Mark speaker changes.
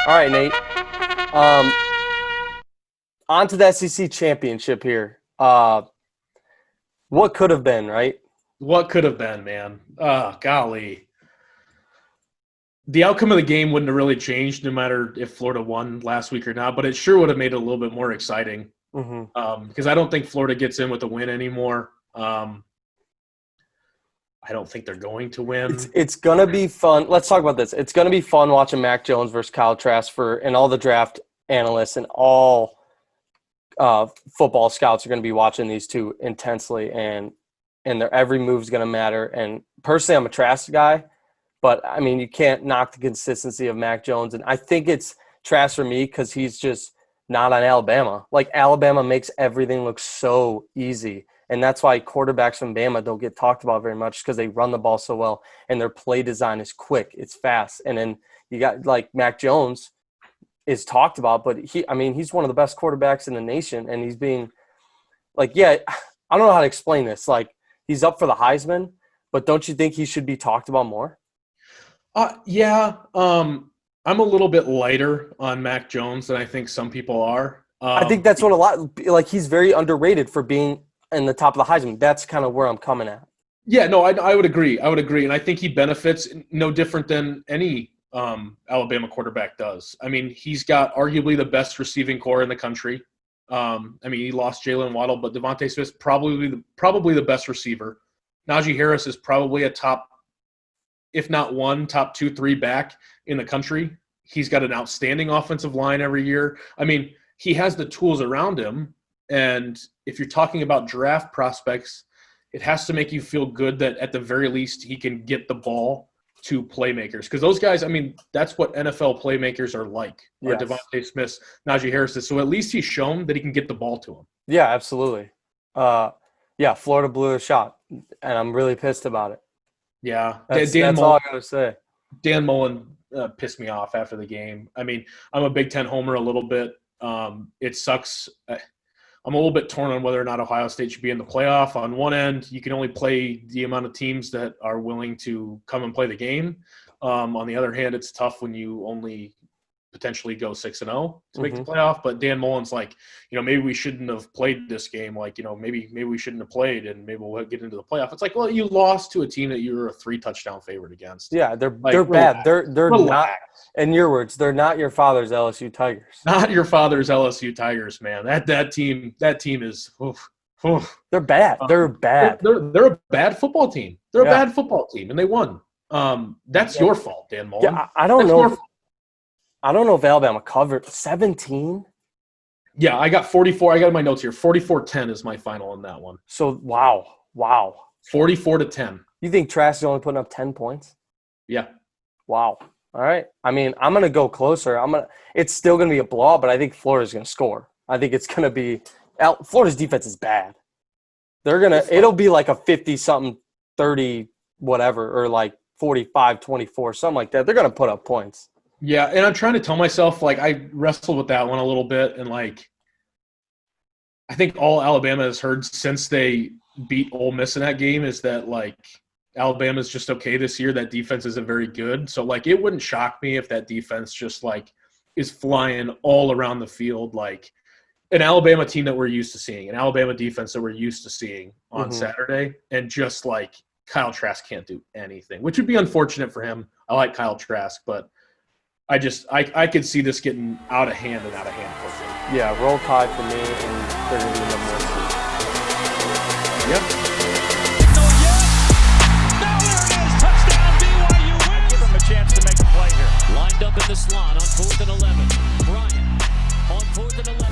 Speaker 1: All right, Nate. Um, on to the SEC championship here. What could have been, right?
Speaker 2: What could have been, man? Oh, golly. The outcome of the game wouldn't have really changed no matter if Florida won last week or not, but it sure would have made it a little bit more exciting because I don't think Florida gets in with a win anymore. I don't think they're going to win.
Speaker 1: It's gonna be fun. Let's talk about this. It's gonna be fun watching Mac Jones versus Kyle Trask and all the draft analysts and all football scouts are gonna be watching these two intensely, and their every move is gonna matter. And personally, I'm a Trask guy, but I mean you can't knock the consistency of Mac Jones, and I think it's Trask for me because he's just not on Alabama. Like Alabama makes everything look so easy. And that's why quarterbacks from Bama don't get talked about very much because they run the ball so well and their play design is quick. It's fast. And then you got like Mac Jones is talked about, but he's one of the best quarterbacks in the nation. And he's being like, I don't know how to explain this. Like he's up for the Heisman, but don't you think he should be talked about more?
Speaker 2: Yeah. I'm a little bit lighter on Mac Jones than I think some people are.
Speaker 1: I think that's what he's very underrated for being in the top of the Heisman. That's kind of where I'm coming at.
Speaker 2: Yeah, no, I would agree. And I think he benefits no different than any Alabama quarterback does. I mean, he's got arguably the best receiving core in the country. He lost Jalen Waddle, but Devontae Smith's probably the best receiver. Najee Harris is probably a top, if not one, top 2, 3 back in the country. He's got an outstanding offensive line every year. I mean, he has the tools around him. And if you're talking about draft prospects, it has to make you feel good that at the very least he can get the ball to playmakers. Because those guys, I mean, that's what NFL playmakers are like. Yes. Or Devontae Smith, Najee Harris. So at least he's shown that he can get the ball to him.
Speaker 1: Yeah, absolutely. Florida blew a shot, and I'm really pissed about it.
Speaker 2: Yeah.
Speaker 1: That's all I got to say.
Speaker 2: Dan Mullen pissed me off after the game. I mean, I'm a Big Ten homer a little bit. It sucks. I'm a little bit torn on whether or not Ohio State should be in the playoff. On one end, you can only play the amount of teams that are willing to come and play the game. On the other hand, it's tough when you only potentially go 6-0 to make the playoff. But Dan Mullen's like, maybe we shouldn't have played this game. Like, maybe we shouldn't have played, and maybe we'll get into the playoff. It's like, well, you lost to a team that you were a 3-touchdown favorite against.
Speaker 1: Yeah, they're bad. They're not. In your words, they're not your father's LSU Tigers.
Speaker 2: Not your father's LSU Tigers, man. That team is. Oof.
Speaker 1: They're bad. They're bad.
Speaker 2: They're a bad football team. They're a bad football team, and they won. That's your fault, Dan Mullen.
Speaker 1: Yeah, I don't know. I don't know if Alabama covered 17.
Speaker 2: Yeah, I got 44. I got in my notes here. 44-10 is my final in that one.
Speaker 1: So wow.
Speaker 2: 44-10.
Speaker 1: You think Trask is only putting up 10 points?
Speaker 2: Yeah.
Speaker 1: Wow. All right. I mean, I'm going to go closer. It's still going to be a blowout, but I think Florida's going to score. I think it's going to be – Florida's defense is bad. It'll be like a 50-something, 30 whatever, or like 45-24, something like that. They're going to put up points.
Speaker 2: Yeah, and I'm trying to tell myself, like, I wrestled with that one a little bit, and, like, I think all Alabama has heard since they beat Ole Miss in that game is that, like, Alabama's just okay this year. That defense isn't very good. So, like, it wouldn't shock me if that defense just, like, is flying all around the field, like an Alabama team that we're used to seeing, an Alabama defense that we're used to seeing on Saturday, and just, like, Kyle Trask can't do anything, which would be unfortunate for him. I like Kyle Trask, but I could see this getting out of hand quickly.
Speaker 1: Yeah, roll tide for me, and they're going to be number 1 seed.
Speaker 2: Yep.
Speaker 3: Chance to make a play here. Lined up in the slot on 4th and 11. Bryant on 4th and 11.